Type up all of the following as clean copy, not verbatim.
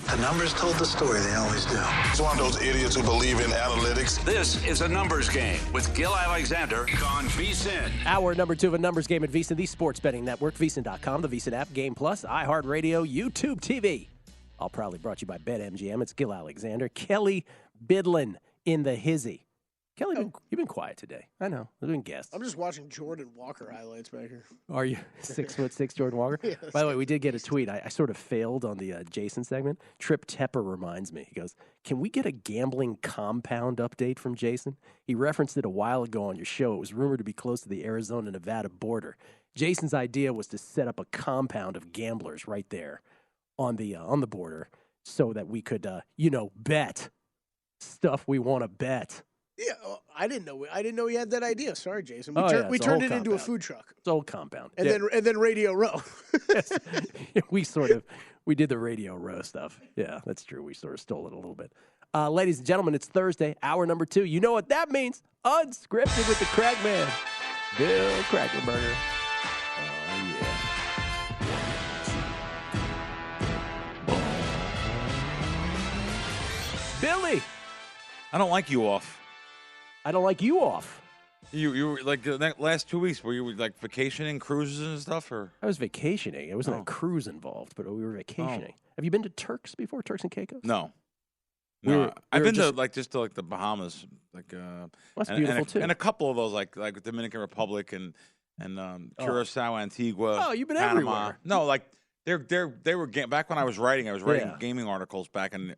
The numbers told the story. They always do. He's one of those idiots who believe in analytics. This is a numbers game with Gill Alexander on VSiN. Hour number 2 of a numbers game at VSiN, the sports betting network, VSiN.com, the VSiN app, Game Plus, iHeartRadio, YouTube TV. All proudly brought to you by BetMGM. It's Gill Alexander, Kelley, Bydlon in the hizzy. Kelley, you've been quiet today. I know. We've been guests. I'm just watching Jordan Walker highlights back here. Are you 6'6" Jordan Walker? Yes. By the way, we did get a tweet. I sort of failed on the Jason segment. Trip Tepper reminds me. He goes, "Can we get a gambling compound update from Jason?" He referenced it a while ago on your show. It was rumored to be close to the Arizona-Nevada border. Jason's idea was to set up a compound of gamblers right there on the border so that we could, bet stuff we want to bet. Yeah, I didn't know he had that idea. Sorry, Jason. We turned it into a food truck. It's old compound. And then Radio Row. We did the Radio Row stuff. Yeah, that's true. We sort of stole it a little bit. Ladies and gentlemen, it's Thursday, hour number 2. You know what that means? Unscripted with the Crack Man, Bill Krackomberger. Oh, yeah. Billy. I don't like you off. I don't like you off. You were like the last 2 weeks, were you like vacationing, cruises and stuff, or? I was vacationing. There wasn't a cruise involved, but we were vacationing. Have you been to Turks before, Turks and Caicos? No. I've been to the Bahamas, that's beautiful too. And a couple of those like Dominican Republic and Curacao, Antigua. Oh, you've been Panama. everywhere. No, like they were back when I was writing gaming articles back in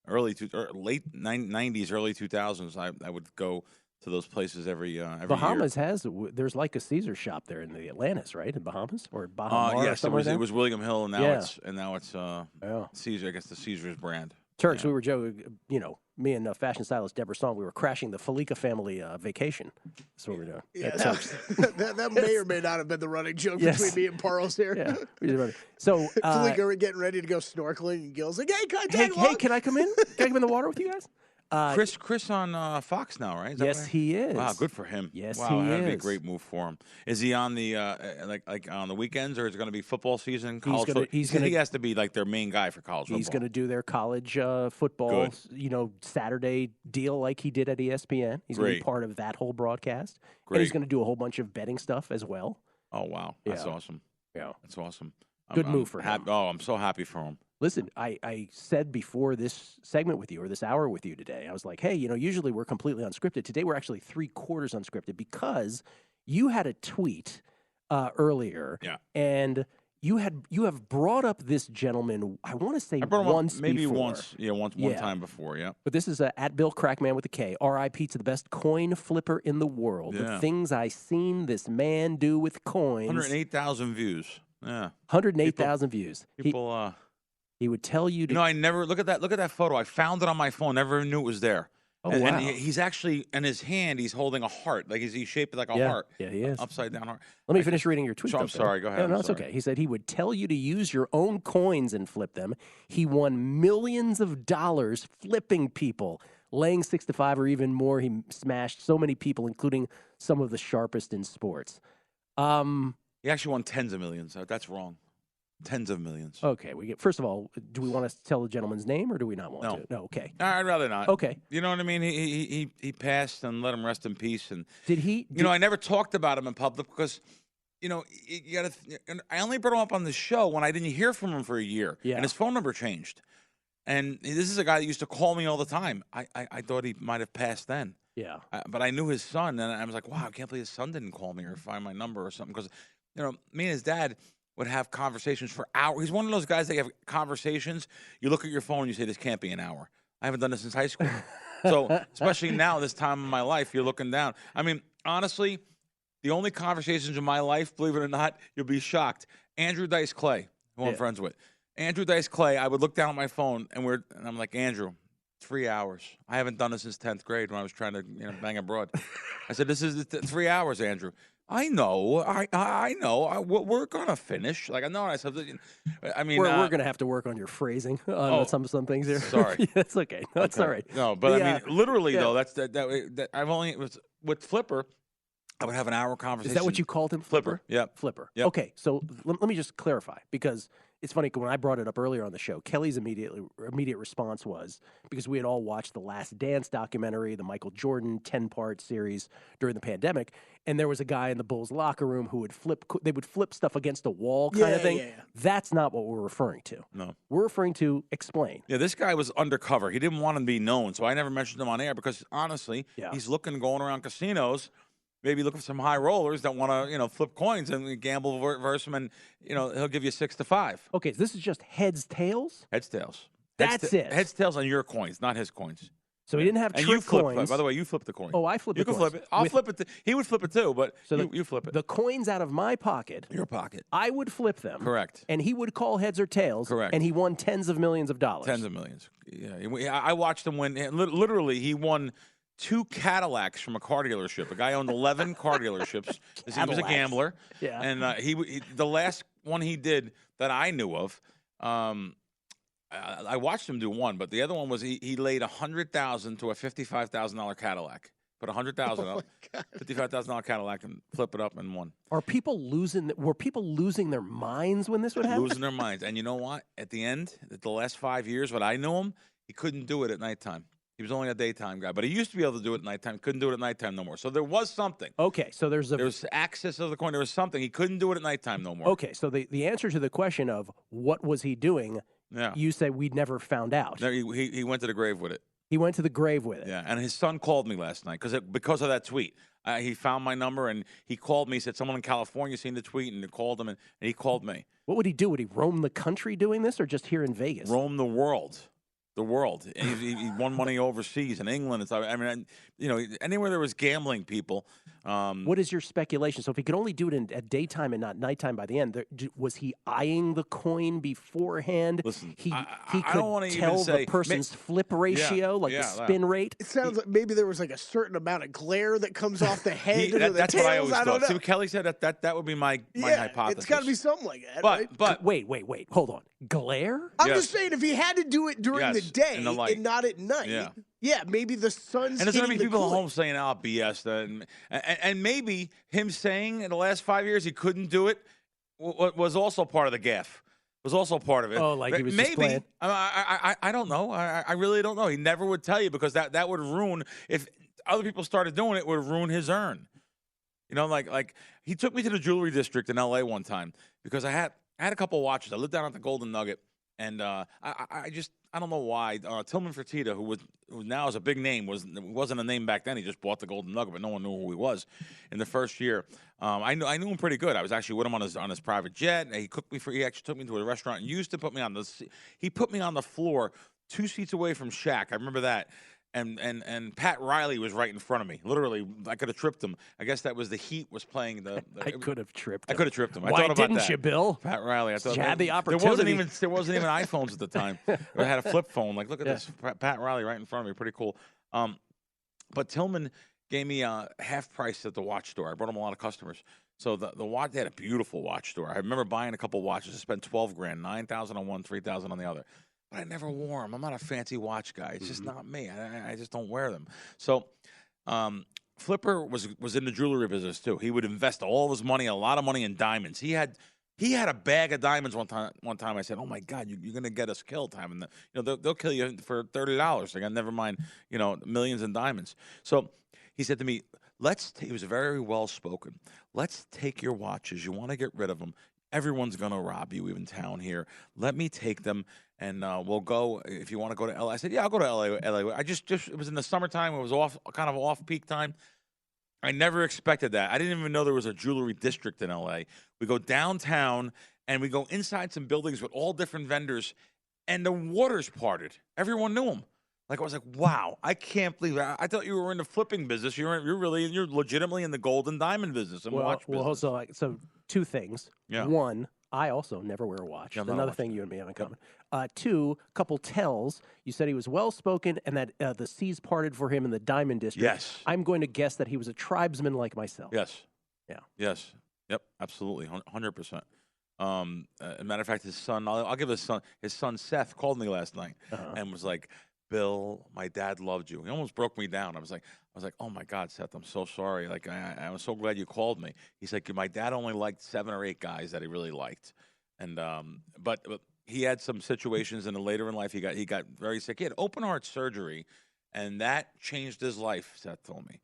late 90s, early 2000s. I would go to those places every Bahamas year. there's like a Caesar shop there in the Atlantis, right? In Bahamas or Bahamas? Yes, it was William Hill, and now it's Caesar. I guess the Caesar's brand. Turks, we were joking, me and fashion stylist Deborah Song, we were crashing the Felica family vacation. That's what we're doing. Yeah, that may or may not have been the running joke between me and Parles here. Yeah. So Felica were getting ready to go snorkeling, and Gill's like, hey, can I come in? Can I come in the water with you guys? Chris on Fox now, right? Yes, he is. Wow, good for him. Yes, wow, he is. That'd be a great move for him. Is he on the like on the weekends, or is it going to be football season? He has to be like their main guy for college football. He's going to do their college football, Saturday deal like he did at ESPN. He's going to be part of that whole broadcast. Great. And he's going to do a whole bunch of betting stuff as well. Oh wow, that's awesome. Yeah, that's awesome. Good move for him. I'm so happy for him. Listen, I said before this segment with you or this hour with you today, I was like, hey, usually we're completely unscripted. Today we're actually 3/4 unscripted because you had a tweet earlier, and you have brought up this gentleman. I want to say once, one time before, yeah. But this is at Bill Krackomberger with a K. R.I.P. to the best coin flipper in the world. The things I seen this man do with coins. 108,000 views. Yeah, 108,000 views. People. He would tell you to. I never look at that photo. I found it on my phone. Never knew it was there. Oh, wow. And he's actually in his hand. He's holding a heart. Like he's shaped like a heart. Yeah, he is upside down heart. Let me finish reading your tweet. So I'm sorry. Go ahead. No, it's okay. He said he would tell you to use your own coins and flip them. He won millions of dollars flipping people, laying 6 to 5 or even more. He smashed so many people, including some of the sharpest in sports. He actually won tens of millions. That's wrong. Tens of millions. Okay. First of all, do we want to tell the gentleman's name or do we not want to? No. Okay. I'd rather not. Okay. You know what I mean? He passed, and let him rest in peace. And did he? I never talked about him in public because, you got to. I only brought him up on the show when I didn't hear from him for a year. Yeah. And his phone number changed. And this is a guy that used to call me all the time. I thought he might have passed then. Yeah. But I knew his son, and I was like, wow, I can't believe his son didn't call me or find my number or something. Because, me and his dad would have conversations for hours. He's one of those guys that have conversations. You look at your phone and you say, this can't be an hour. I haven't done this since high school. So especially now, this time in my life, you're looking down. I mean, honestly, the only conversations in my life, believe it or not, you'll be shocked. Andrew Dice Clay, who I'm friends with. Andrew Dice Clay, I would look down at my phone, and I'm like, Andrew, 3 hours. I haven't done this since 10th grade when I was trying to bang abroad. I said, this is 3 hours, Andrew. I know. I know. We're gonna finish. Like I know. I said. I mean, we're gonna have to work on your phrasing on some things here. Sorry, that's okay. No, that's all right. No, but I mean, literally though, that's that. I've only with Flipper. I would have an hour conversation. Is that what you called him? Flipper. Yeah. Flipper. Yep. Okay. So let me just clarify because it's funny when I brought it up earlier on the show. Kelley's immediate response was because we had all watched the Last Dance documentary, the Michael Jordan 10-part series during the pandemic, and there was a guy in the Bulls locker room who would flip stuff against a wall kind of thing. Yeah. That's not what we're referring to. No. We're referring to explain. Yeah, this guy was undercover. He didn't want to be known, so I never mentioned him on air because honestly, Yeah. he's going around casinos, maybe looking for some high rollers that want to, flip coins and gamble versus him, and he'll give you 6 to 5. Okay, so this is just heads, tails? Heads, tails. That's it. Heads, tails on your coins, not his coins. So he didn't have And trick you flip, coins. by the way, you flip the coin. Oh, I flip You the can coins. flip it. I'll flip it. He would flip it too, but So you flip it. The coins out of my pocket, Your pocket. I would flip them. Correct. And he would call heads or tails. Correct. And he won tens of millions of dollars. Tens of millions. Yeah, I watched him win. Literally, he won 2 Cadillacs from a car dealership. A guy owned 11 car dealerships. He was a Cadillacs. gambler. Yeah. And he the last one he did that I knew of, I watched him do one, but the other one was he laid $100,000 to a $55,000 Cadillac. Put $100,000 up, $55,000 Cadillac, and flip it up and won. Were people losing their minds when this would happen? Losing their minds. And you know what? At the end, the last 5 years, what I knew him, he couldn't do it at nighttime. He was only a daytime guy, but he used to be able to do it at nighttime. Couldn't do it at nighttime no more. So there was something. Okay, so there was access to the coin. There was something. He couldn't do it at nighttime no more. Okay, so the answer to the question of what was he doing, you say we'd never found out. No, he went to the grave with it. He went to the grave with it. Yeah, and his son called me last night because of that tweet. He found my number, and he called me. He said someone in California seen the tweet, and they called him, and he called me. What would he do? Would he roam the country doing this, or just here in Vegas? Roam the world. The world. And he won money overseas in England and stuff. I mean, anywhere there was gambling people. What is your speculation? So if he could only do it at daytime and not nighttime by the end, was he eyeing the coin beforehand? Listen, he I could don't wanna even tell say- the person's flip ratio, the spin rate. It sounds like maybe there was like a certain amount of glare that comes off the head into the that's tails. what I always don't thought. know. See what Kelley said? That would be my hypothesis. It's got to be something like that, right? But Wait, hold on. Glare? I'm Yes. just saying, if he had to do it during the Yes, day and the light. and not at night, maybe the sun's and there's gonna be hitting the people at coin. home saying, "Oh, BS," and maybe him saying in the last 5 years he couldn't do it was also part of the gaffe. Was also part of it. Oh, like he was maybe. just playing? I don't know. I really don't know. He never would tell you because that would ruin if other people started doing it. It would ruin his earn. Like he took me to the jewelry district in L.A. one time because I had a couple watches. I lived down at the Golden Nugget, and I don't know why. Tillman Fertitta, who now is a big name, wasn't a name back then. He just bought the Golden Nugget, but no one knew who he was in the first year. I knew him pretty good. I was actually with him on his private jet. He actually took me to a restaurant in Houston. He put me on the floor 2 seats away from Shaq. I remember that. And Pat Riley was right in front of me. Literally, I could have tripped him. I guess that was the Heat was playing I could have tripped him. I could have tripped him. Why I thought about didn't that. You, Bill? Pat Riley. I thought You had the There opportunity. wasn't even iPhones at the time. I had a flip phone. Like, look at this. Pat Riley right in front of me. Pretty cool. But Tillman gave me half price at the watch store. I brought him a lot of customers. So the watch, they had a beautiful watch store. I remember buying a couple watches. I spent $12,000, $9,000 on one, $3,000 on the other. But I never wore them. I'm not a fancy watch guy. It's just not me. I just don't wear them. So Flipper was in the jewelry business too. He would invest all of his money, a lot of money in diamonds. He had a bag of diamonds one time. I said, "Oh my God, you're going to get us killed, time." And they'll kill you for $30. Like, never mind, millions in diamonds. So he said to me, he was very well spoken. Let's take your watches. You want to get rid of them. Everyone's going to rob you, even town here. Let me take them, and we'll go. If you want to go to LA, I said, yeah, I'll go to LA. I just it was in the summertime. It was kind of off peak time. I never expected that. I didn't even know there was a jewelry district in LA. We go downtown, and we go inside some buildings with all different vendors, and the waters parted. Everyone knew them. Like, I was like, wow, I can't believe it. I thought you were in the flipping business. You're legitimately in the gold and diamond business and watch business. So 2 things. Yeah. 1, I also never wear a watch. Yeah, Another thing you and me have in common. 2, couple tells. You said he was well-spoken and that the seas parted for him in the diamond district. Yes. I'm going to guess that he was a tribesman like myself. Yes. Yeah. Yes. Yep. Absolutely. 100%. As a matter of fact, his son, I'll give his son Seth called me last night and was like, Bill, my dad loved you. He almost broke me down. I was like, oh my God, Seth, I'm so sorry. Like, I was so glad you called me. He's like, my dad only liked 7 or 8 guys that he really liked. And but he had some situations, and later in life he got very sick. He had open heart surgery, and that changed his life. Seth told me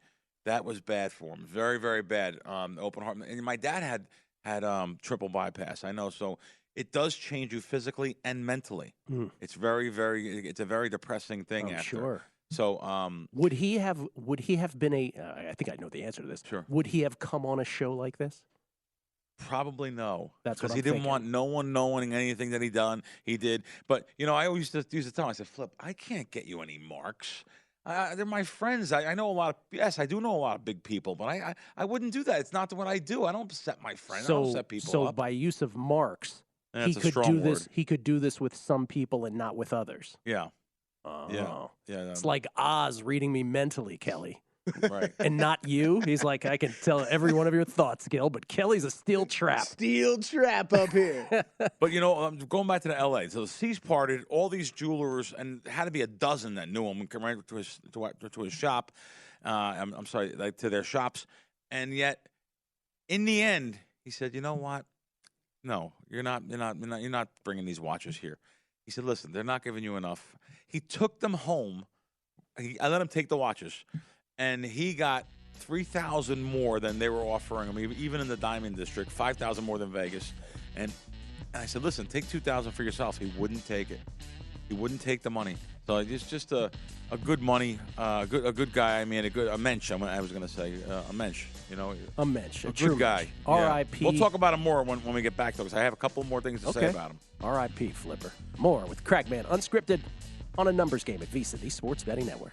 that was bad for him, very very bad. Open heart, and my dad had triple bypass. I know, so it does change you physically and mentally. It's it's a very depressing thing. I'm after. sure. So would he have been a? I think I know the answer to this. Sure. Would he have come on a show like this? Probably no. That's what because I'm he didn't thinking. want no one knowing anything that he did. But I always used to tell him, I said, Flip, I can't get you any marks. They're my friends. I know a lot of. Yes, I do know a lot of big people, but I wouldn't do that. It's not what I do. I don't set my friends. I don't set people up. So by use of marks, That's he a could strong do this. word. He could do this with some people and not with others. Yeah. Oh. Yeah. It's like Oz reading me mentally, Kelley. Right. And not you. He's like, I can tell every one of your thoughts, Gill, but Kelly's a steel trap. Steel trap up here. But going back to the L.A. So the seas parted. All these jewelers, and had to be a dozen that knew him, come right to his shop. I'm sorry, like to their shops. And yet, in the end, he said, "You know what? No, you're not bringing these watches here." He said, "Listen, they're not giving you enough." He took them home. I let him take the watches, and he got 3,000 more than they were offering him, even in the Diamond District, 5,000 more than Vegas. And I said, "Listen, take 2,000 for yourself." He wouldn't take it. He wouldn't take the money. So it's just a good money, a good guy. I mean, a mensch. I was going to say a mensch. A mensch, a good guy. R.I.P. We'll talk about him more when we get back to it, because I have a couple more things to say about him. R.I.P. Flipper. More with Crackman Unscripted on a numbers game at VSiN, the Sports Betting Network.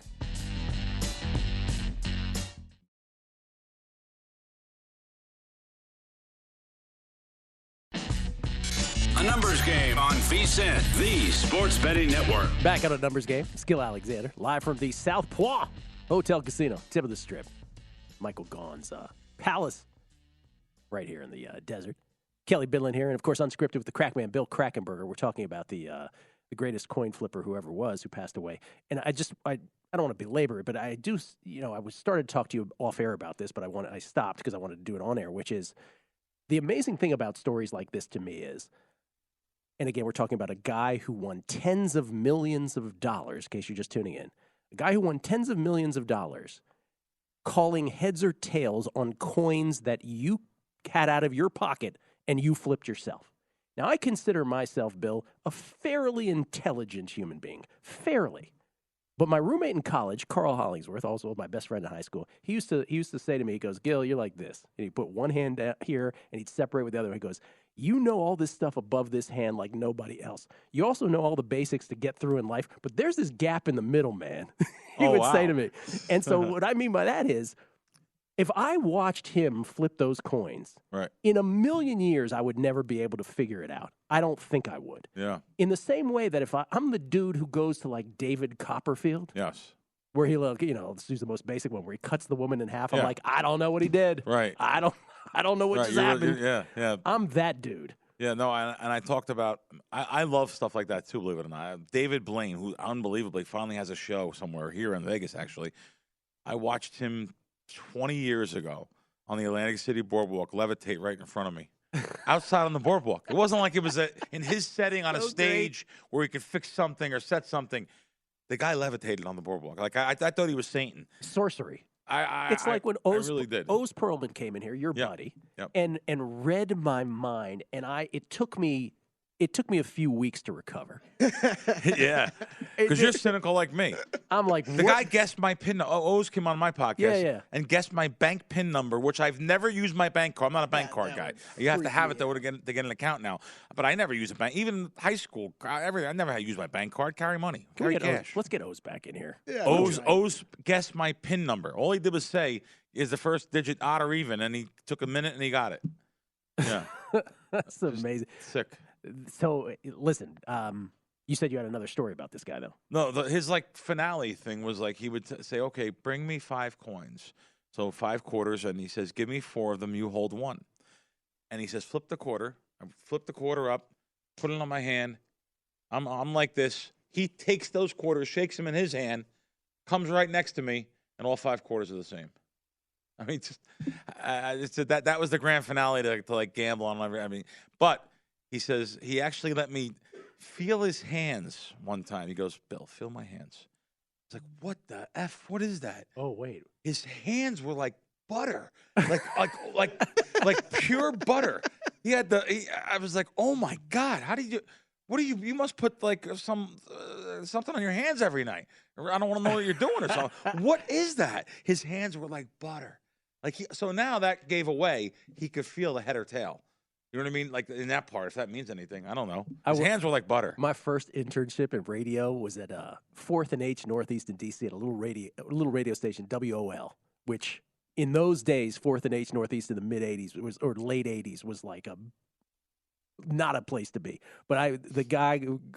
A numbers game on VSiN, the Sports Betting Network. Back on a numbers game, Gill Alexander, live from the South Point Hotel Casino, tip of the strip. Michael Gaughan's palace right here in the desert. Kelley Bydlon here, and of course, Unscripted with the Crackman, Bill Krackomberger. We're talking about the greatest coin flipper who ever was, who passed away. And I don't want to belabor it, but I do, I started to talk to you off air about this, but I stopped because I wanted to do it on air, which is the amazing thing about stories like this to me is, and again, we're talking about a guy who won tens of millions of dollars, in case you're just tuning in. A guy who won tens of millions of dollars calling heads or tails on coins that you had out of your pocket and you flipped yourself. Now, I consider myself, Bill, a fairly intelligent human being. Fairly. But my roommate in college, Carl Hollingsworth, also my best friend in high school, he used to say to me, he goes, "Gill, you're like this." And he'd put one hand out here and he'd separate with the other. He goes, "You know all this stuff above this hand like nobody else. You also know all the basics to get through in life, but there's this gap in the middle, man." He would say to me. And so what I mean by that is, if I watched him flip those coins, right, in a million years, I would never be able to figure it out. I don't think I would. Yeah. In the same way that if I'm the dude who goes to like David Copperfield, Yes. where he, let's use the most basic one, where he cuts the woman in half. I'm like, I don't know what he did. Right. I don't know what just happened. Yeah. I'm that dude. Yeah, no, and I talked about, I love stuff like that too, believe it or not. David Blaine, who unbelievably finally has a show somewhere here in Vegas, actually. I watched him 20 years ago on the Atlantic City Boardwalk levitate right in front of me. Outside on the boardwalk. It wasn't like it was in his setting on a stage where he could fix something or set something. The guy levitated on the boardwalk. Like, I thought he was Satan. Sorcery. It's like when Oz Perlman came in here, your buddy, Yep. and read my mind, and it took me a few weeks to recover. Yeah, because you're cynical like me. I'm like, the guy guessed my PIN. Oz came on my podcast, and guessed my bank PIN number, which I've never used my bank card. I'm not a bank card guy. You have to have it though to get an account now. But I never use a bank, even in high school. Everything. I never had to use my bank card. Carry money. Carry cash. Let's get Oz back in here. Yeah, Oz guessed my PIN number. All he did was say is the first digit odd or even, and he took a minute and he got it. Yeah, that's amazing. Sick. So, listen, you said you had another story about this guy, though. No, his finale thing was like he would say, "Okay, bring me 5 coins." So 5 quarters, and he says, "Give me 4 of them. You hold 1." And he says, "Flip the quarter." I flip the quarter up, put it on my hand. I'm like this. He takes those quarters, shakes them in his hand, comes right next to me, and all 5 quarters are the same. I mean, that was the grand finale to like gamble on. I mean, but he says he actually let me feel his hands one time. He goes, Bill, feel my hands. It's like, what the F? What is that? Oh, wait. His hands were like butter, like pure butter. He had I was like, oh my God, how do you? What do you must put like something on your hands every night. I don't want to know what you're doing or something. What is that? His hands were like butter. So now that gave away, he could feel the head or tail. You know what I mean? Like in that part, if that means anything, I don't know. His hands were like butter. My first internship in radio was at 4th and H Northeast in D.C. at a little radio station, WOL, which in those days, 4th and H Northeast in the mid 80s or late 80s was like not a place to be. But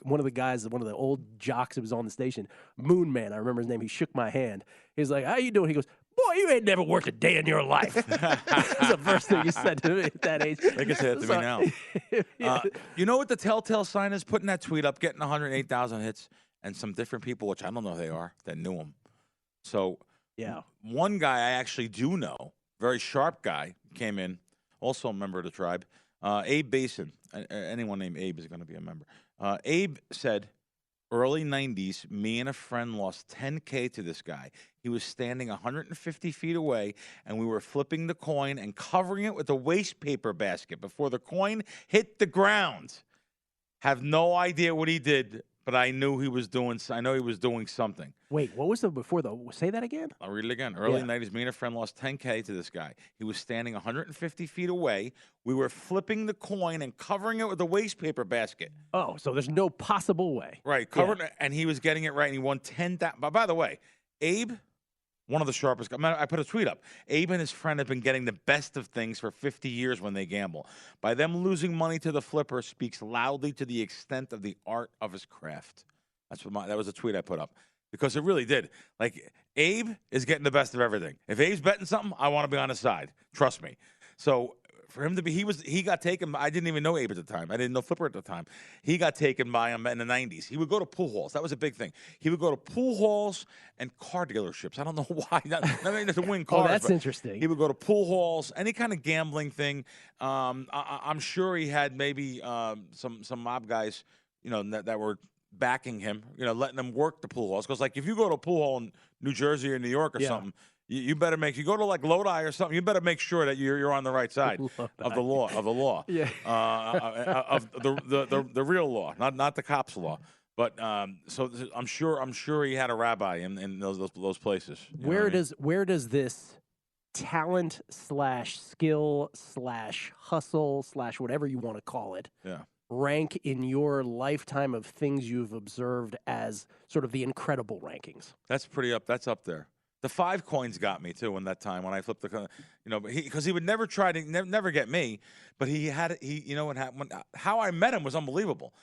one of the old jocks that was on the station, Moon Man, I remember his name. He shook my hand. He was like, "How you doing?" He goes, "Boy, you ain't never worked a day in your life." That's the first thing you said to me at that age. They can say that to me now. You know what the telltale sign is? Putting that tweet up, getting 108,000 hits, and some different people, which I don't know who they are, that knew him. So yeah, one guy I actually do know, very sharp guy, came in, also a member of the tribe. Abe Basin. Anyone named Abe is going to be a member. Abe said, early 90s, me and a friend lost $10K to this guy. He was standing 150 feet away, and we were flipping the coin and covering it with a waste paper basket before the coin hit the ground. Have no idea what he did, but I knew he was doing. I know he was doing something. Wait, what was the before the? Say that again. I'll read it again. Early 90s, me and a friend lost $10K to this guy. He was standing 150 feet away. We were flipping the coin and covering it with a waste paper basket. Oh, so there's no possible way. Right, covered, and he was getting it right, and he won 10,000. But by the way, Abe, one of the sharpest guys. I put a tweet up. Abe and his friend have been getting the best of things for 50 years when they gamble. By them losing money to the flipper speaks loudly to the extent of the art of his craft. That was a tweet I put up. Because it really did. Like, Abe is getting the best of everything. If Abe's betting something, I want to be on his side. Trust me. So for him to be, he got taken. I didn't even know Abe at the time. I didn't know Flipper at the time. He got taken by him in the 90s. He would go to pool halls. That was a big thing. He would go to pool halls and car dealerships. I don't know why. Not to win cars. Oh, that's interesting. He would go to pool halls, any kind of gambling thing. I'm sure he had maybe some mob guys, that were backing him, letting him work the pool halls. Because, like, if you go to a pool hall in New Jersey or New York or something, you better you go to, like, Lodi or something, you better make sure that you're on the right side of the law. Yeah. Of the real law, not the cops' law. But so I'm sure he had a rabbi in those places. Where does this talent / skill / hustle / whatever you want to call it rank in your lifetime of things you've observed as sort of the incredible rankings? That's that's up there. The 5 coins got me too in that time when I flipped because he would never try to never get me, but what happened? How I met him was unbelievable.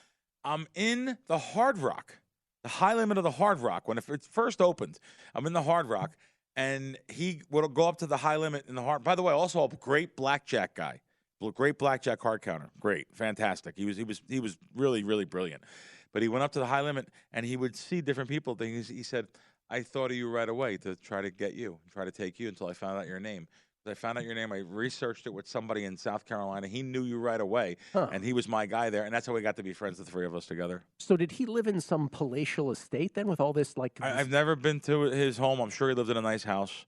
I'm in the Hard Rock, the high limit of the Hard Rock when it first opened. I'm in the Hard Rock, and he would go up to the high limit in the Hard. By the way, also a great blackjack guy. Great blackjack card counter. Great. Fantastic. He was really, really brilliant. But he went up to the high limit, and he would see different people. He said, I thought of you right away to try to get you, try to take you until I found out your name. I found out your name. I researched it with somebody in South Carolina. He knew you right away, and he was my guy there. And that's how we got to be friends, the 3 of us together. So did he live in some palatial estate then with all this? I've never been to his home. I'm sure he lived in a nice house.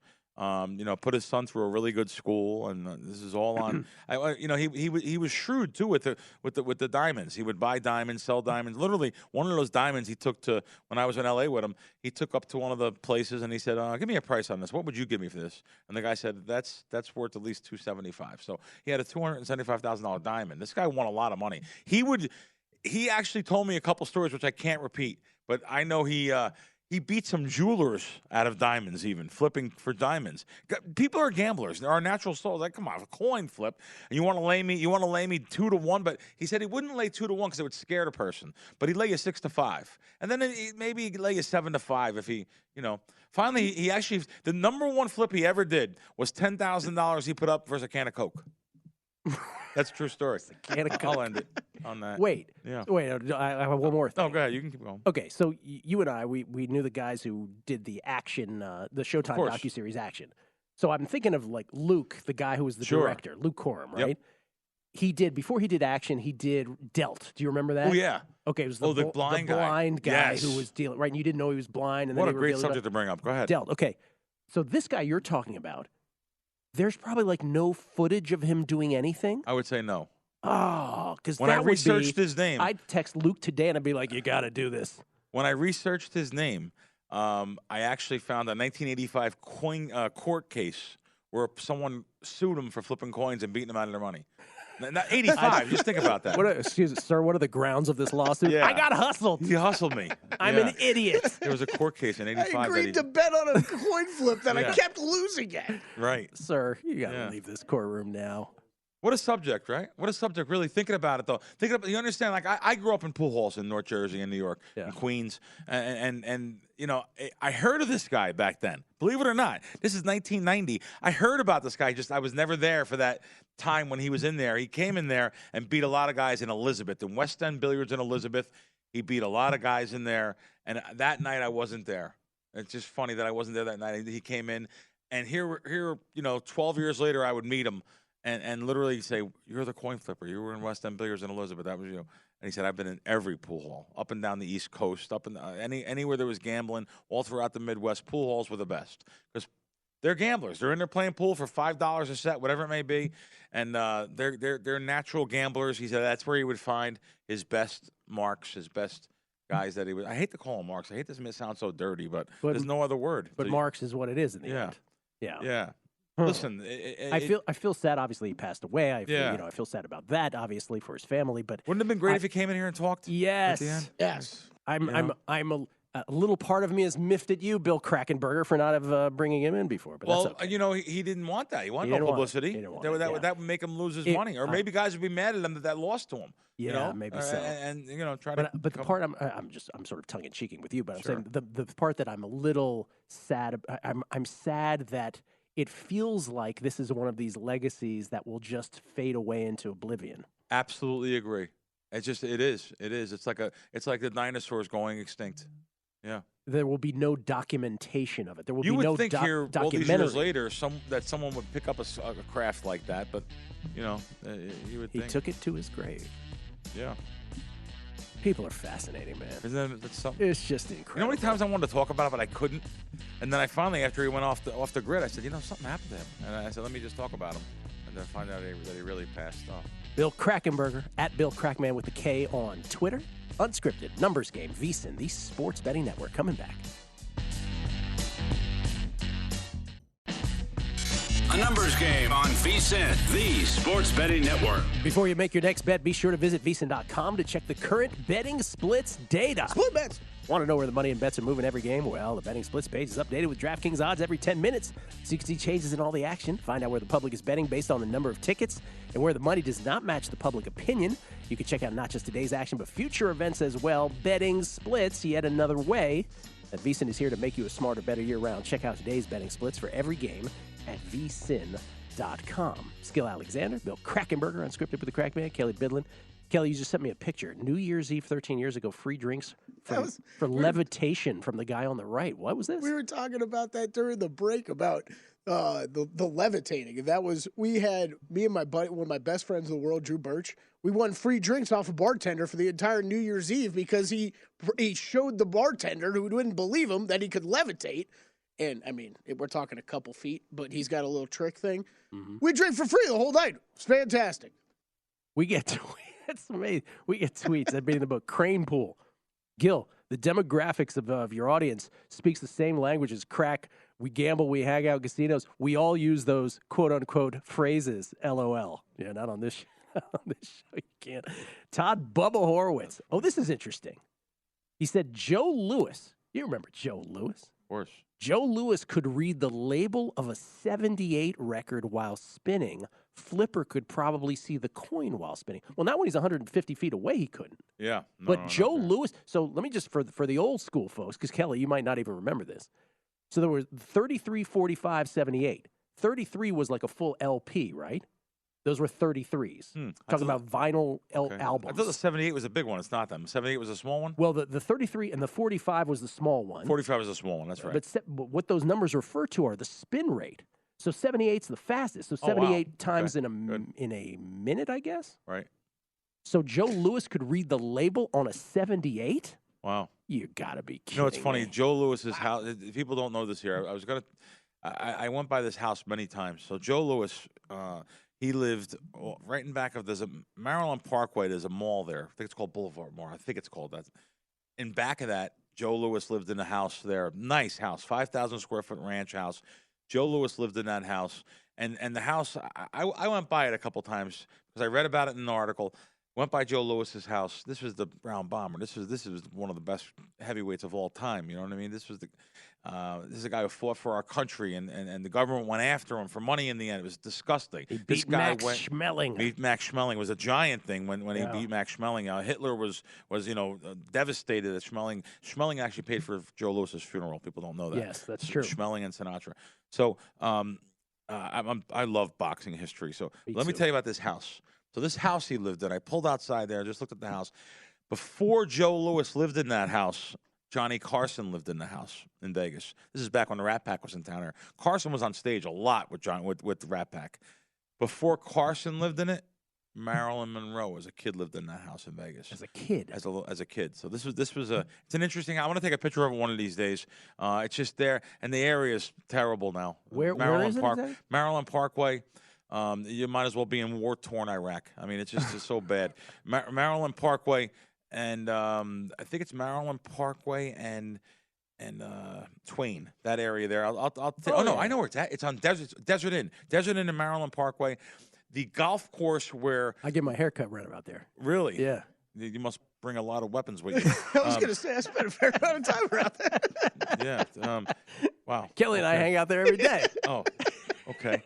Put his son through a really good school, and this is all on. He was shrewd too with the diamonds. He would buy diamonds, sell diamonds. Literally, one of those diamonds he took to when I was in L.A. with him. He took up to one of the places and he said, "Give me a price on this. What would you give me for this?" And the guy said, "That's worth at least $275." So he had a $275,000 diamond. This guy won a lot of money. He actually told me a couple stories which I can't repeat, but I know he beat some jewelers out of diamonds, even flipping for diamonds. People are gamblers. There are natural souls. Like, come on, a coin flip, and you want to lay me 2 to 1. But he said he wouldn't lay 2 to 1 because it would scare the person. But he'd lay you 6 to 5, and then maybe he'd lay you 7 to 5 if he. Finally, he actually the number one flip he ever did was $10,000 he put up versus a can of Coke. That's a true story. I'll end it on that. Wait. I have one more thing. Oh, go ahead. You can keep going. Okay, so you and I, we knew the guys who did the Action, the Showtime docuseries Action. So I'm thinking of like Luke, the guy who was the director, Luke Coram, right? Yep. He did. Before he did action, he did Dealt. Do you remember that? Oh, yeah. Okay, it was the blind guy. Who was dealing, right? And you didn't know he was blind. And What then a great subject to bring up. Go ahead. Dealt. Okay. So this guy you're talking about, there's probably like no footage of him doing anything. I would say no. Oh, because when I researched his name, I'd text Luke today and I'd be like, you got to do this. When I researched his name, I actually found a 1985 court case where someone sued him for flipping coins and beating them out of their money. Not 85. Just think about that. Excuse me, sir. What are the grounds of this lawsuit? Yeah. I got hustled. He hustled me. I'm an idiot. There was a court case in 85. I agreed to bet on a coin flip that I kept losing at. Right. Sir, you got to leave this courtroom now. What a subject, right? What a subject, really. Thinking about it, though. You understand, like, I grew up in pool halls in North Jersey and New York and Queens. And you know, I heard of this guy back then. Believe it or not. This is 1990. I heard about this guy. I was never there for that time when he was in there. He came in there and beat a lot of guys in Elizabeth. In West End Billiards in Elizabeth, he beat a lot of guys in there. And that night, I wasn't there. It's just funny that I wasn't there that night. He came in. And here, you know, 12 years later, I would meet him. And literally say, you're the coin flipper. You were in West End Billiards in Elizabeth. That was you. And he said, I've been in every pool hall, up and down the East Coast, up in anywhere there was gambling, all throughout the Midwest. Pool halls were the best because they're gamblers. They're in there playing pool for $5 a set, whatever it may be, and they're natural gamblers. He said that's where he would find his best marks, his best guys that he would. I hate to call them marks. I hate this to sound so dirty, but there's no other word. But marks is what it is in the end. Yeah. Listen, I feel sad. Obviously, he passed away. I feel sad about that. Obviously, for his family. But wouldn't it have been great if he came in here and talked? Yes, at the end? Yes. I'm a little part of me is miffed at you, Bill Krackomberger, for not have bringing him in before. But well, that's okay. you know, he didn't want that. He wanted no publicity. That would make him lose his money, or maybe guys would be mad at him that lost to him. Yeah, you know? maybe so. And you know, try to. But the part I'm sort of tongue in cheeking with you, but I'm saying the part that I'm a little sad. I'm sad that it feels like this is one of these legacies that will just fade away into oblivion. Absolutely agree. It is. It's like the dinosaurs going extinct. Yeah. There will be no documentation of it. There will be no You would think here, all these years later, someone would pick up a craft like that, but you know, you would think. He took it to his grave. Yeah. People are fascinating, man. Isn't that something? It's just incredible. You know how many times I wanted to talk about it, but I couldn't? And then I finally, after he went off the grid, I said, you know, something happened to him. And I said, let me just talk about him. And then find out that he really passed off. Bill Krackomberger, at Bill Crackman with the K on Twitter. Unscripted, Numbers Game, VSiN, the Sports Betting Network, coming back. A numbers game on VSiN, the Sports Betting Network. Before you make your next bet, be sure to visit VSiN.com to check the current betting splits data. Split bets. Want to know where the money and bets are moving every game? Well, the betting splits page is updated with DraftKings odds every 10 minutes, so you can see changes in all the action. Find out where the public is betting based on the number of tickets and where the money does not match the public opinion. You can check out not just today's action, but future events as well. Betting splits, yet another way that VSiN is here to make you a smarter, better year-round. Check out today's betting splits for every game at vsin.com. Skill Alexander, Bill Krackomberger, Unscripted with the Crackman, Kelley Bydlon. Kelley, you just sent me a picture. New Year's Eve 13 years ago, free drinks for levitation from the guy on the right. What was this? We were talking about that during the break about the levitating. And that was, me and my buddy, one of my best friends in the world, Drew Birch, we won free drinks off a bartender for the entire New Year's Eve because he showed the bartender, who didn't believe him, that he could levitate. And, I mean, we're talking a couple feet, but he's got a little trick thing. Mm-hmm. We drink for free the whole night. It's fantastic. We get that's amazing. We get tweets. That being in the book. Crane Pool. Gill, the demographics of your audience speaks the same language as crack. We gamble, we hang out casinos. We all use those quote-unquote phrases, LOL. Yeah, not on this show. On this show, you can't. Todd Bubba Horowitz. Oh, this is interesting. He said Joe Louis. You remember Joe Louis? Of course. Joe Louis could read the label of a 78 record while spinning. Flipper could probably see the coin while spinning. Well, not when he's 150 feet away, he couldn't. Yeah. But Joe Louis, so let me just, for the old school folks, because Kelley, you might not even remember this. So there was 33, 45, 78. 33 was like a full LP, right? Those were 33s. Talking about vinyl albums. I thought the 78 was a big one. It's not them. 78 was a small one? Well, the 33 and the 45 was the small one. 45 was a small one. That's right. But what those numbers refer to are the spin rate. So 78's the fastest. So Oh, wow. 78 times Okay. in a minute, I guess. Right. So Joe Louis could read the label on a 78? Wow. You gotta be kidding. You know, it's funny. me. Joe Lewis's house. People don't know this here. I went by this house many times. So Joe Louis, he lived right in back of. There's a Maryland Parkway. There's a mall there. I think it's called Boulevard Mall. I think it's called that. In back of that, Joe Louis lived in a house there. Nice house, 5,000 square foot ranch house. Joe Louis lived in that house, and the house. I went by it a couple times because I read about it in an article. Went by Joe Lewis's house. This was the Brown Bomber. This was one of the best heavyweights of all time. You know what I mean? This is a guy who fought for our country, and the government went after him for money in the end. It was disgusting. He This beat guy Max Schmeling. beat Max Schmeling. It was a giant thing when he Yeah. beat Max Schmeling. Hitler was devastated that Schmeling actually paid for Joe Lewis's funeral. People don't know that. Yes, that's true. Schmeling and Sinatra. So I love boxing history. So Me let me too. tell you about this house. So this house he lived in, I pulled outside there, just looked at the house. Before Joe Louis lived in that house, Johnny Carson lived in the house in Vegas. This is back when the Rat Pack was in town here. Carson was on stage a lot with the Rat Pack. Before Carson lived in it, Marilyn Monroe as a kid lived in that house in Vegas. As a kid. As a kid. So this was it's an interesting. I want to take a picture of it one of these days. It's just there, and the area is terrible now. Where is it exactly? Maryland Parkway. You might as well be in war-torn Iraq. I mean, it's just so bad. Maryland Parkway, and I think it's Maryland Parkway and Twain. That area there. I know where it's at. It's on Desert Inn and Maryland Parkway. The golf course where I get my haircut right about there. really, Yeah. you must bring a lot of weapons with you. I was going to say, I spent a fair amount of time around there. Yeah. Wow. Kelly and I hang out there every day. Oh, okay.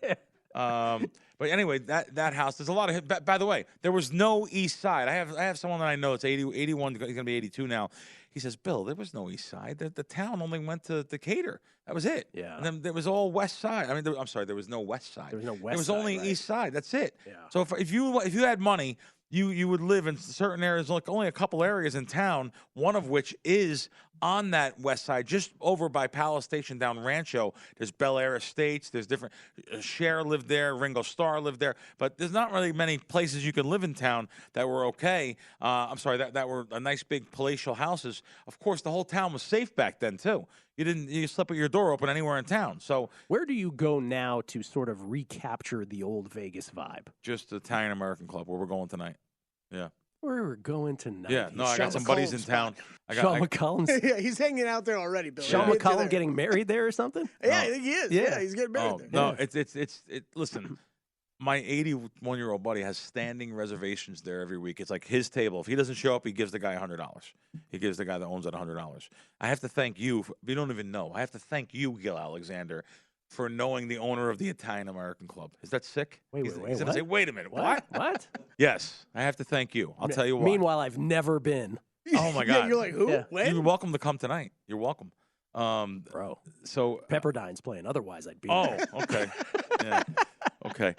But anyway, that house, there's a lot of. By the way, there was no East Side. I have someone that I know. It's 81. He's going to be 82 now. He says, Bill, there was no East Side. The town only went to Decatur. That was it. Yeah. And then there was all West Side. I mean, I'm sorry, there was no West Side. There was no West There was Side, only right. East Side. That's it. Yeah. So if you had money, you would live in certain areas, like only a couple areas in town, one of which is on that west side, just over by Palace Station down Rancho. There's Bel Air Estates. There's different. Cher lived there. Ringo Starr lived there. But there's not really many places you can live in town that were okay. That were nice big palatial houses. Of course, the whole town was safe back then too. You slept with your door open anywhere in town. So Where do you go now to sort of recapture the old Vegas vibe? just the Italian American Club where we're going tonight. Yeah. Where we're going tonight? Yeah. No, I got some Sean buddies in McCollum's town. Sean McCollum's. Yeah, he's hanging out there already, Bill. Sean We'll get to McCollum there. getting married there or something? Yeah, I think he is. Yeah. Yeah, he's getting married there. No, listen, my 81-year-old buddy has standing reservations there every week. It's like his table. If he doesn't show up, he gives the guy $100. He gives the guy that owns it $100. I have to thank you. You don't even know. I have to thank you, Gill Alexander, for knowing the owner of the Italian American Club. Is that sick? Wait, He's wait, gonna what? say, wait a minute. What? What? Yes, I have to thank you. I'll tell you why. Meanwhile, I've never been. Oh my Yeah, God. you're like, who? Yeah. When? You're welcome to come tonight. You're welcome. Bro. So Pepperdine's playing. Otherwise, I'd be Oh, there. okay. Yeah. Okay.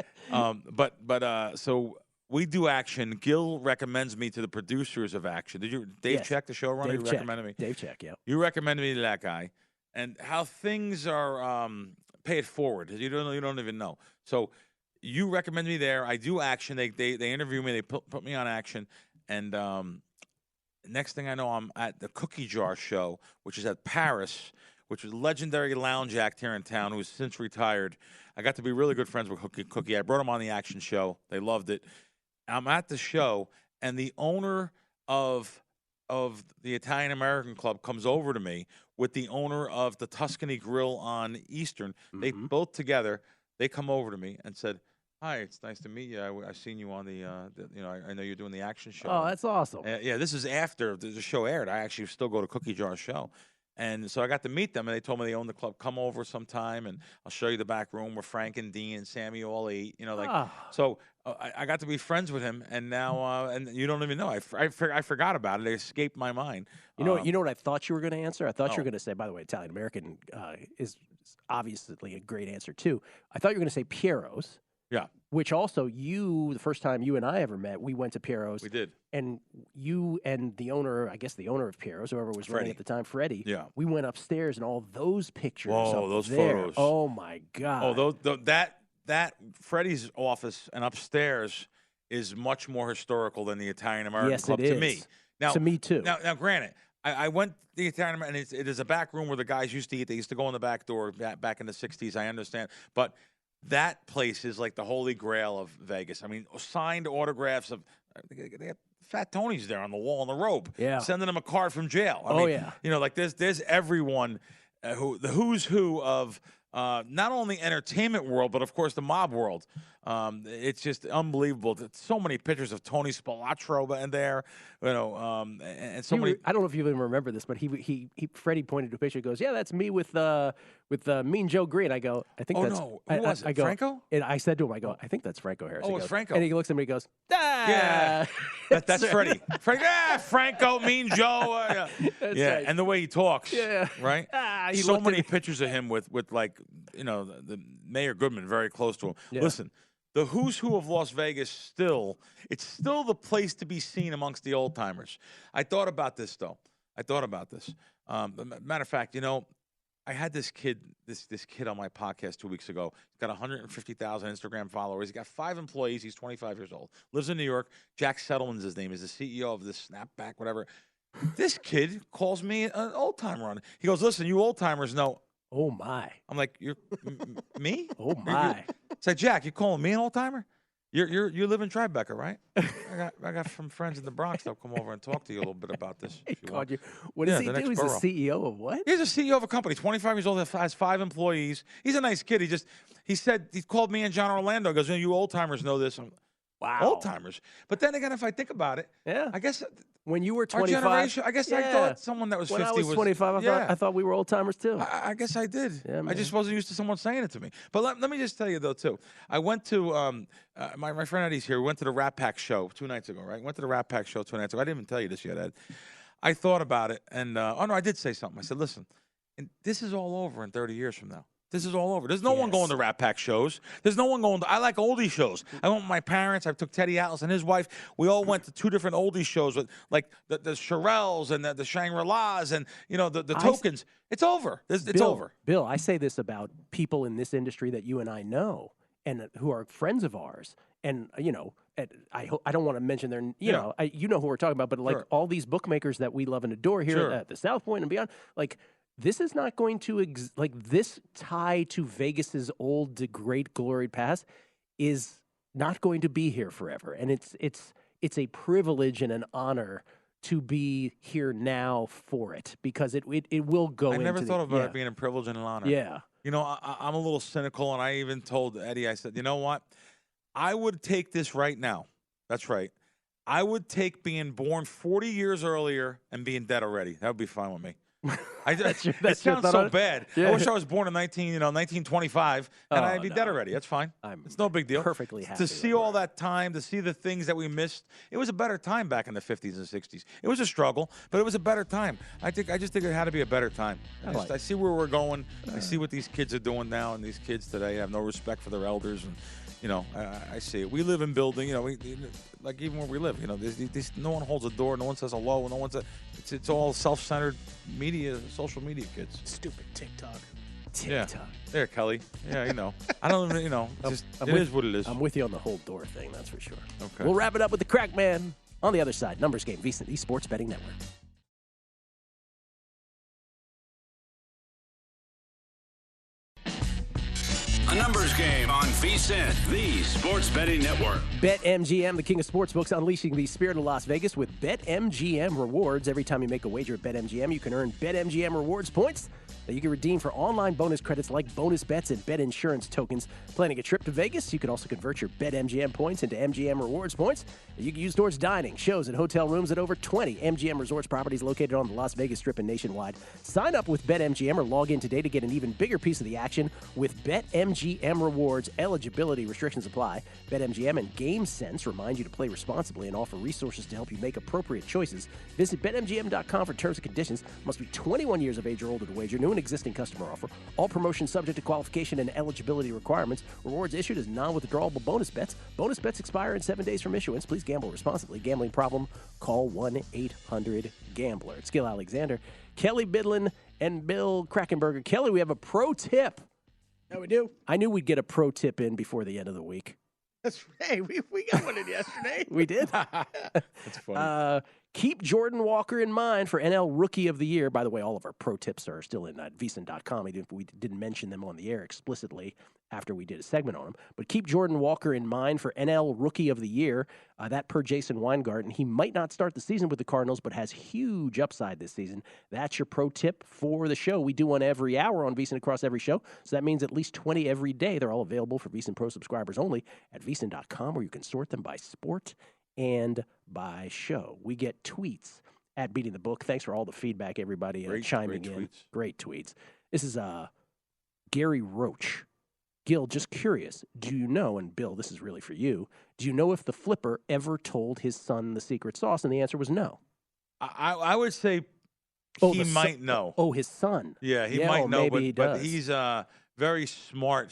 So we do Action. Gill recommends me to the producers of Action. Did you, Dave Yes. Check, the showrunner? Dave You Check. recommended me. Dave Check, yeah. You recommended me to that guy, and how things are. Pay it forward. You don't even know. So you recommend me there. I do Action. They interview me. They put me on Action, and next thing I know, I'm at the Cookie Jar Show, which is at Paris, which is a legendary lounge act here in town who's since retired. I got to be really good friends with Cookie. I brought him on the Action show. They loved it. I'm at the show, and the owner of the Italian American Club comes over to me with the owner of the Tuscany Grill on Eastern. They both together, they come over to me and said, "Hi, it's nice to meet you. I've seen you on I know you're doing the Action show." Oh, that's awesome. Yeah, this is after the show aired. I actually still go to Cookie Jar Show. And so I got to meet them, and they told me they own the club. Come over sometime, and I'll show you the back room where Frank and Dean and Sammy all ate. So I got to be friends with him, and now and you don't even know. I forgot about it. It escaped my mind. You know what I thought you were going to answer? I thought you were going to say, by the way, Italian American is obviously a great answer too. I thought you were going to say Piero's. Yeah. Which also the first time you and I ever met, we went to Piero's. We did. And you and the owner, I guess the owner of Piero's, whoever was running at the time, Freddie. Yeah. We went upstairs and all those pictures. Whoa, up those there. photos. Oh my God. Oh, that Freddie's office and upstairs is much more historical than the Italian American Club to me. Now, to me too. Now, granted, I went to the Italian American, and it is a back room where the guys used to eat. They used to go in the back door back in the 60s. I understand. But that place is like the holy grail of Vegas. I mean, signed autographs of they have Fat Tony's there on the wall in the robe. Yeah. Sending them a card from jail. I mean, you know, like there's everyone the who's who of not only entertainment world, but of course the mob world. It's just unbelievable. So many pictures of Tony Spilotro in there, you know, and so many. I don't know if you even remember this, but Freddie pointed to a picture. He goes, "Yeah, that's me with Mean Joe Green." I go, "I think that's no, who was it? I go, Franco?" And I said to him, "I go, I think that's Franco Harris." Oh, it's Franco. And he looks at me, and he goes, "Ah, yeah, that's Freddie. Franco, Mean Joe, That's yeah, right. and the way he talks, Yeah. right? He So looked at many me. pictures of him with like, you know, the Mayor Goodman very close to him. Yeah. Listen, the who's who of Las Vegas it's still the place to be seen amongst the old timers. I thought about this though. Matter of fact, you know, I had this kid on my podcast 2 weeks ago. He's got 150,000 Instagram followers. He's got 5 employees. He's 25 years old. Lives in New York. Jack Settleman's his name. He's the CEO of this Snapback, whatever. This kid calls me an old timer. He goes, "Listen, you old timers know." Oh my! I'm like, "You're me?" Oh my! Say, "Jack, you calling me an old timer? You live in Tribeca, right? I got some friends in the Bronx that'll come over and talk to you a little bit about this." He if you called want. you. What does Yeah, he the do? next He's borough. the CEO of what? He's a CEO of a company, 25 years old, has 5 employees. He's a nice kid. He said he called me and John Orlando. He goes, "You old timers know this." Wow. Old timers. But then again, if I think about it, Yeah. I guess When you were our 25, generation. I guess I yeah. thought someone that was When 50 I was 25, I thought we were old timers too. I guess I did. Yeah, I just wasn't used to someone saying it to me. But let me just tell you, though, too. I went to, my friend Eddie's here. We went to the Rat Pack show 2 nights ago, right? Went to the Rat Pack show 2 nights ago. I didn't even tell you this yet, Ed. I thought about it, and, I did say something. I said, "Listen, and this is all over in 30 years from now. This is all over. There's no one going to Rat Pack shows. There's no one going to, I like oldie shows. I went with my parents. I took Teddy Atlas and his wife. We all went to 2 different oldie shows with like the Shirelles and the Shangri-Las and, you know, the Tokens. It's over. It's over. Bill, I say this about people in this industry that you and I know and who are friends of ours. And, you know, I don't want to mention their, you know who we're talking about, but like all these bookmakers that we love and adore here at the South Point and beyond, like, this is not going to this tie to Vegas's old to great gloried past is not going to be here forever, and it's a privilege and an honor to be here now for it because it will go. I never thought about it being a privilege and an honor. Yeah, you know, I'm a little cynical, and I even told Eddie, I said, "You know what? I would take this right now. That's right. I would take being born 40 years earlier and being dead already. That would be fine with me." It sounds so bad. Yeah. I wish I was born in 1925, and I'd be dead already. That's fine. It's no big deal. Perfectly happy to see all that time, to see the things that we missed. It was a better time back in the 50s and 60s. It was a struggle, but it was a better time. I just think it had to be a better time. I see where we're going. I see what these kids are doing now, and these kids today have no respect for their elders. And you know, I see it. We live in building. You know, like even where we live. You know, no one holds a door. No one says hello. No one says. It's all self-centered media, social media kids. Stupid TikTok. Yeah. There, Kelley. Yeah, you know. I don't even, you know, it is what it is. I'm with you on the whole door thing, that's for sure. Okay. We'll wrap it up with the Krack Man on the other side. Numbers Game, VSiN, the Sports Betting Network. A numbers game on VSiN, the Sports Betting Network. BetMGM, the king of sportsbooks, unleashing the spirit of Las Vegas with BetMGM rewards. Every time you make a wager at BetMGM, you can earn BetMGM rewards points that you can redeem for online bonus credits like bonus bets and bet insurance tokens. Planning a trip to Vegas? You can also convert your BetMGM points into MGM rewards points that you can use towards dining, shows, and hotel rooms at over 20 MGM Resorts properties located on the Las Vegas Strip and nationwide. Sign up with BetMGM or log in today to get an even bigger piece of the action with BetMGM rewards. Eligibility restrictions apply. BetMGM and GameSense remind you to play responsibly and offer resources to help you make appropriate choices. Visit BetMGM.com for terms and conditions. Must be 21 years of age or older to wager. New an existing customer offer. All promotions subject to qualification and eligibility requirements. Rewards issued as non-withdrawable bonus bets. Bonus bets expire in 7 days from issuance. Please gamble responsibly. Gambling problem? Call 1-800-GAMBLER. It's Gill Alexander, Kelley Bydlon, and Bill Krackomberger. Kelley, we have a pro tip. Yeah, we do. I knew we'd get a pro tip in before the end of the week. That's right. We got one in yesterday. We did. That's funny. Keep Jordan Walker in mind for NL Rookie of the Year. By the way, all of our pro tips are still in vsin.com. We didn't mention them on the air explicitly after we did a segment on them. But keep Jordan Walker in mind for NL Rookie of the Year. That per Jason Weingarten. He might not start the season with the Cardinals, but has huge upside this season. That's your pro tip for the show. We do one every hour on VSiN across every show. So that means at least 20 every day. They're all available for VSiN Pro subscribers only at vsin.com, where you can sort them by sport and by show. We get tweets at Beating the Book. Thanks for all the feedback, everybody, chiming in. Tweets. Great tweets. This is Gary Roach. Gill, just curious, do you know, and Bill, this is really for you, do you know if the flipper ever told his son the secret sauce? And the answer was no. I would say he might know. Oh, his son. Yeah, he might know, maybe but he's a very smart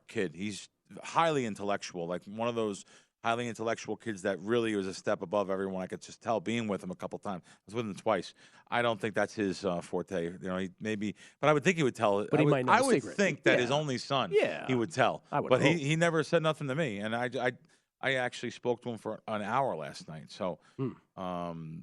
kid. He's highly intellectual, like one of those highly intellectual kids that really was a step above everyone. I could just tell being with him a couple times. I was with him twice. I don't think that's his forte. You know, he maybe, but I would think he would tell. But he might know I the would secret. think that his only son, he would tell. I would but hope. he never said nothing to me, and I actually spoke to him for an hour last night. So,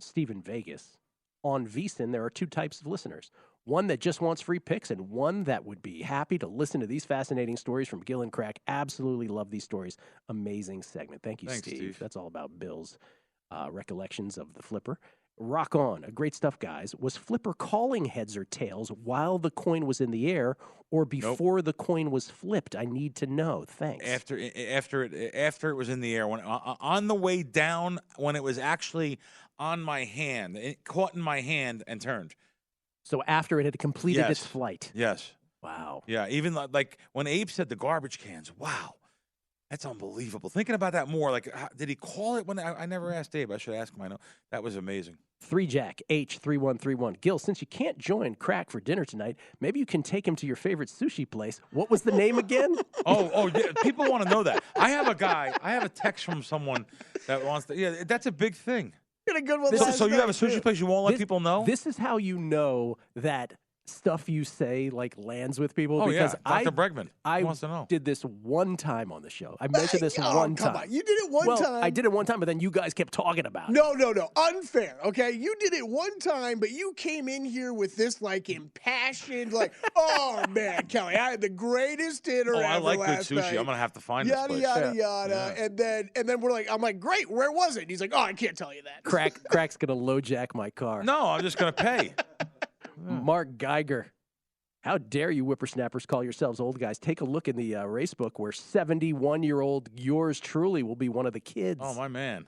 Stephen Vegas. On VSiN, there are two types of listeners. One that just wants free picks, and one that would be happy to listen to these fascinating stories from Gill and Krack. Absolutely love these stories. Amazing segment. Thank you, Thanks, Steve. That's all about Bill's recollections of the flipper. Rock on. Great stuff, guys. Was flipper calling heads or tails while the coin was in the air or before the coin was flipped? I need to know. Thanks. After it was in the air, when on the way down, when it was actually on my hand, it caught in my hand and turned. So after it had completed its flight. Yes. Wow. Yeah. Even like when Abe said the garbage cans. Wow. That's unbelievable. Thinking about that more, like, did he call it when I never asked Abe? I should ask him. I know. That was amazing. 3Jack H3131. Gill, since you can't join Krack for dinner tonight, maybe you can take him to your favorite sushi place. What was the name again? Yeah, people want to know that. I have a text from someone that wants to. Yeah, that's a big thing. Got a good one. So you have a sushi place you won't let people know? This is how you know that stuff you say like lands with people. Oh, because yeah. Dr. Bregman wants to know. Did this one time on the show. I mentioned this one time. Come on. You did it one time. I did it one time, but then you guys kept talking about it. No. Unfair, okay? You did it one time, but you came in here with this, like, impassioned, like, oh, man, Kelley, I had the greatest dinner ever I like good last sushi. night. I'm going to have to find this place. Yada. Yeah. And then we're like, I'm like, great, where was it? And he's like, oh, I can't tell you that. Krack's going to low jack my car. No, I'm just going to pay. Mark Geiger. How dare you whippersnappers call yourselves old guys? Take a look in the race book where 71-year-old yours truly will be one of the kids. Oh, my man.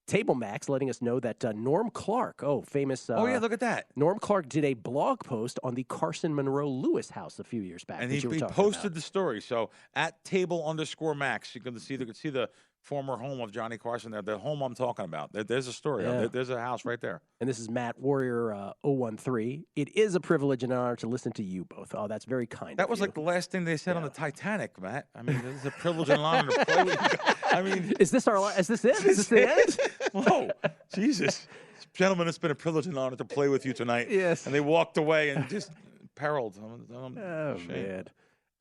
Table Max letting us know that Norm Clark, famous. Yeah, look at that. Norm Clark did a blog post on the Carson Monroe Lewis house a few years back. And he posted the story. So at table_Max, you can see the former home of Johnny Carson there, the home I'm talking about. There's a story. Yeah. There's a house right there. And this is Matt Warrior 013. It is a privilege and an honor to listen to you both. Oh, that's very kind. That was like the last thing they said on the Titanic, Matt. I mean, this is a privilege and an honor to play with you guys. I mean, is this it? Is this the end? Whoa, Jesus. Gentlemen, it's been a privilege and honor to play with you tonight. Yes. And they walked away and just periled. Man.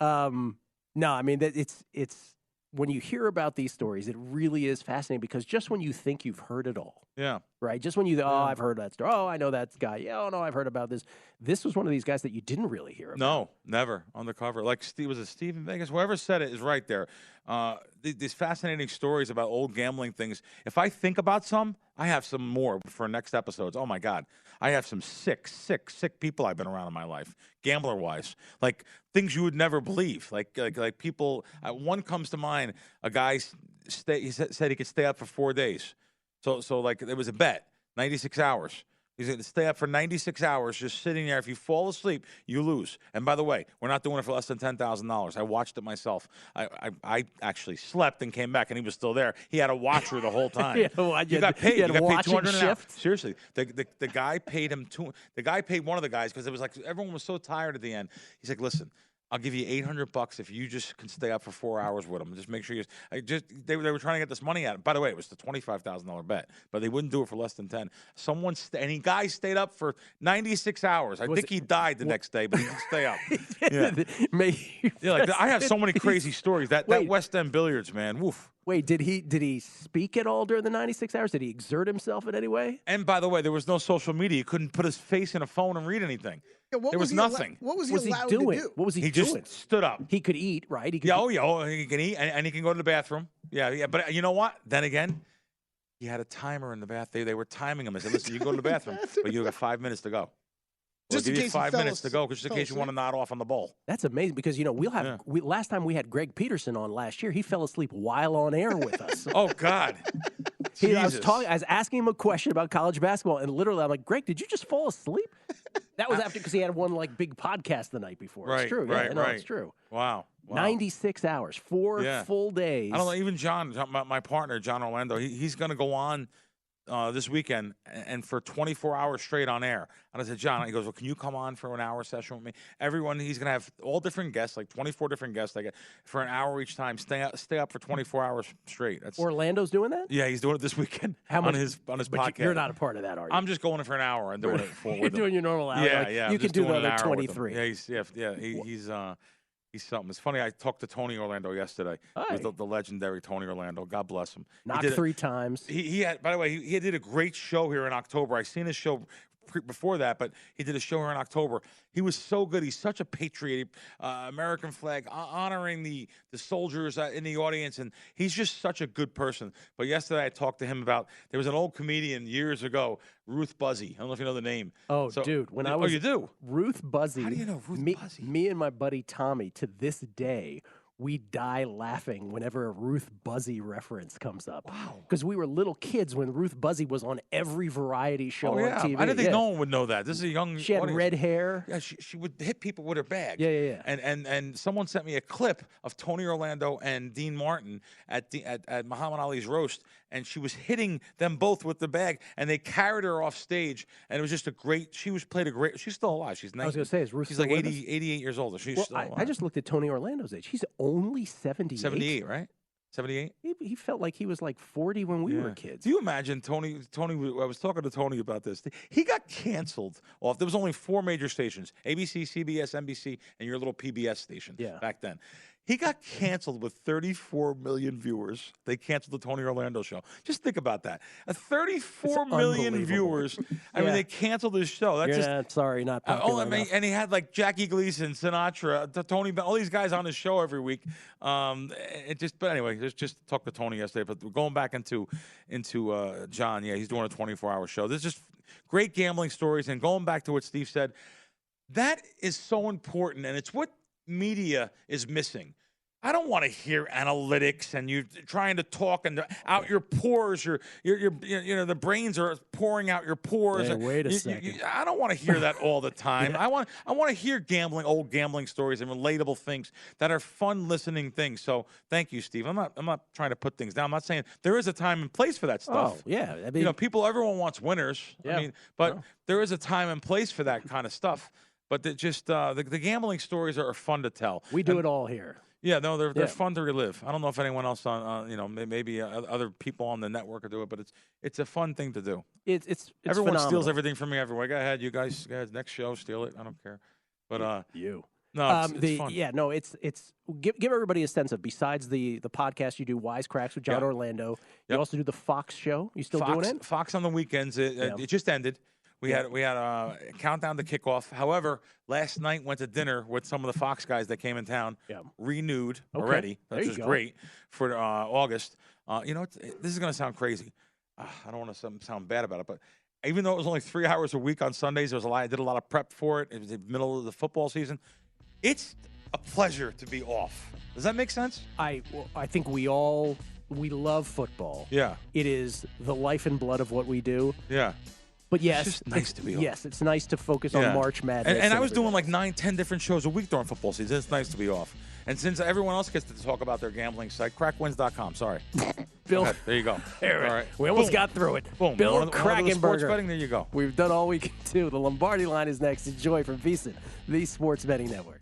No, I mean, it's when you hear about these stories, it really is fascinating because just when you think you've heard it all, right? Just when you, I've heard that story. Oh, I know that guy. Yeah, oh no, I've heard about this. This was one of these guys that you didn't really hear about. No, never on the cover. Like was it Stephen Vegas? Whoever said it is right there. These fascinating stories about old gambling things. If I think about some, I have some more for next episodes. Oh my God, I have some sick people I've been around in my life, gambler-wise. Like things you would never believe. Like people. One comes to mind. A guy said he could stay up for 4 days. So like there was a bet, 96 hours. He's going to stay up for 96 hours just sitting there. If you fall asleep, you lose. And by the way, we're not doing it for less than $10,000. I watched it myself. I actually slept and came back, and he was still there. He had a watcher the whole time. You got paid. You got paid $200 an hour. Seriously, the guy paid him the guy paid one of the guys because it was like everyone was so tired at the end. He's like, listen, I'll give you $800 if you just can stay up for 4 hours with him. Just make sure they were trying to get this money out. By the way, it was the $25,000 bet, but they wouldn't do it for less than 10. And guy stayed up for 96 hours. I think he died the next day, but he didn't stay up. I have so many crazy stories. That West End billiards, man. Woof. Wait, did he speak at all during the 96 hours? Did he exert himself in any way? And by the way, there was no social media. He couldn't put his face in a phone and read anything. Yeah, there was nothing. What was he allowed to do? What was he doing? He just stood up. He could eat, right? He could he can eat, and he can go to the bathroom. Yeah. But you know what? Then again, he had a timer in the bath. They were timing him. I said, listen, you can go to the bathroom, but you got 5 minutes to go. Just in case 5 minutes to go, just in case you want to nod off on the bowl. That's amazing because last time we had Greg Peterson on last year, he fell asleep while on air with us. Oh God. I was asking him a question about college basketball, and literally I'm like, Greg, did you just fall asleep? That was after because he had one big podcast the night before. Right, it's true. Right. It's true. Wow. 96 hours, 4 full days. I don't know. Even John, my partner, John Orlando, he's going to go on this weekend and for 24 hours straight on air. And I said, John, he goes, well, can you come on for an hour session with me? Everyone, he's going to have all different guests, like 24 different guests, for an hour each time. Stay up for 24 hours straight. Orlando's doing that? Yeah, he's doing it this weekend on his podcast. You're not a part of that, are you? I'm just going in for an hour and doing it for You're doing your normal hour. Yeah. You can do the other 23. He's something. It's funny. I talked to Tony Orlando yesterday. The legendary Tony Orlando. God bless him. Knocked 3 times. He had. By the way, he did a great show here in October. I seen his show before that, but he did a show here in October. He was so good. He's such a patriot, American flag, honoring the soldiers in the audience, and he's just such a good person. But yesterday I talked to him about, there was an old comedian years ago, Ruth Buzzy. I don't know if you know the name. Oh, dude. You do? Ruth Buzzy. How do you know Ruth Buzzy? Me and my buddy Tommy, to this day, we die laughing whenever a Ruth Buzzy reference comes up. Wow. Because we were little kids when Ruth Buzzy was on every variety show on TV. I didn't think no one would know that. This is a young She had audience. red hair. Yeah, she would hit people with her bag. Yeah. And someone sent me a clip of Tony Orlando and Dean Martin at Muhammad Ali's roast, and she was hitting them both with the bag, and they carried her off stage, and it was just played a great. She's still alive. She's 90. I was going to say, is Ruth She's still like 88 years old. She's still alive. I just looked at Tony Orlando's age. He's only 78. 78, right? 78? He felt like he was like 40 when we were kids. Do you imagine Tony, I was talking to Tony about this. He got canceled off. There was only 4 major stations, ABC, CBS, NBC, and your little PBS station back then. He got canceled with 34 million viewers. They canceled the Tony Orlando show. Just think about that. 34 million viewers. I mean, they canceled his show. That's sorry, not popular enough. And he had like Jackie Gleason, Sinatra, Tony, all these guys on his show every week. But anyway, just talked to Tony yesterday. But going back into John, he's doing a 24-hour show. There's just great gambling stories. And going back to what Steve said, that is so important, and it's what media is missing. I don't want to hear analytics and you trying to talk and out your pores. Your the brains are pouring out your pores. Hey, wait a second. I don't want to hear that all the time. I want to hear old gambling stories and relatable things that are fun listening things. So thank you, Steve. I'm not trying to put things down. I'm not saying there is a time and place for that stuff. Oh yeah, I mean, everyone wants winners. Yeah. There is a time and place for that kind of stuff. But the gambling stories are fun to tell. We do it all here. Yeah, no, they're fun to relive. I don't know if anyone else maybe other people on the network will do it, but it's a fun thing to do. It's everyone phenomenal. steals everything from me everywhere. Go ahead, you guys. Next show, steal it. I don't care. But you. No, it's fun. Yeah, no, it's give everybody a sense of, besides the podcast you do, Wisecracks with John Orlando, you also do the Fox show. You still doing it? Fox on the weekends. It just ended. We had a countdown to kickoff. However, last night went to dinner with some of the Fox guys that came in town. Yeah. Renewed already. Which is great for August. This is going to sound crazy. I don't want to sound bad about it, but even though it was only 3 hours a week on Sundays, I did a lot of prep for it. It was the middle of the football season. It's a pleasure to be off. Does that make sense? I think we love football. Yeah. It is the life and blood of what we do. Yeah. But yes, just nice to be off. Yes, it's nice to focus on March Madness. And I was doing like 9-10 different shows a week during football season. It's nice to be off. And since everyone else gets to talk about their gambling site, crackwins.com. Sorry. Bill, Go ahead. There you go. All right. We almost got through it. Boom. Bill One of the sports Krackomberger. betting, there you go. We've done all we can do. The Lombardi line is next. Enjoy from VSiN, the Sports Betting Network.